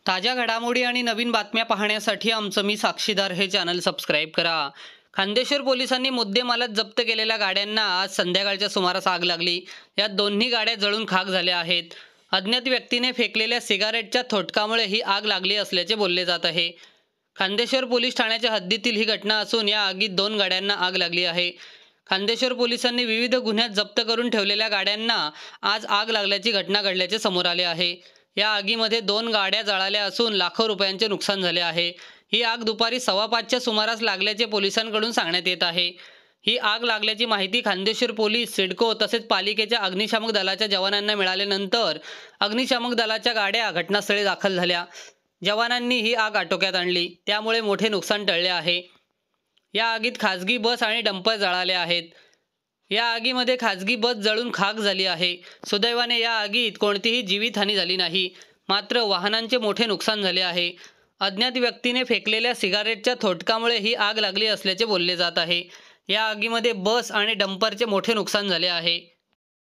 ताज्या घडामोडी आणि नवीन बातम्या पाहण्यासाठी आमचं मी साक्षीदार हे चॅनल सबस्क्राईब करा। खान्देश्वर पोलिसांनी मुद्देमालात जप्त केलेल्या गाड्यांना आज संध्याकाळच्या सुमारास आग लागली। यात दोन्ही गाड्या जळून खाक झाल्या आहेत। अज्ञात व्यक्तीने फेकलेल्या सिगारेटच्या थोटकामुळे ही आग लागली असल्याचे बोलले जात आहे। खान्देश्वर पोलीस ठाण्याच्या हद्दीतील ही घटना असून या आगीत 2 गाड्यांना आग लागली आहे। खान्देश्वर पोलिसांनी विविध गुन्ह्यात जप्त करून ठेवलेल्या गाड्यांना आज आग लागल्याची घटना घडल्याचे समोर आले आहे। या आगीमध्ये 2 गाड्या जळाल्या असून लाखो रुपयांचे नुकसान झाले आहे। ही आग दुपारी 5:15च्या सुमारास लागल्याचे पोलिसांकडून सांगण्यात येत आहे। ही आग लागल्याची माहिती खान्देश्वर पोलीस, सिडको तसेच पालिकेच्या अग्निशामक दलाच्या जवानांना मिळाल्यानंतर अग्निशामक दलाच्या गाड्या घटनास्थळी दाखल झाल्या। जवानांनी ही आग आटोक्यात आणली, त्यामुळे मोठे नुकसान टळले आहे। या आगीत खासगी बस आणि डंपर जळाले आहेत। या आगीमध्ये खासगी बस जळून खाक झाली आहे। सुदैवाने या आगीत कोणतीही जीवितहानी झाली नाही, मात्र वाहनांचे मोठे नुकसान झाले आहे। अज्ञात व्यक्तीने फेकलेल्या सिगारेटच्या थोटकामुळे ही आग लागली असल्याचे बोलले जात आहे। या आगीमध्ये बस आणि डंपरचे मोठे नुकसान झाले आहे।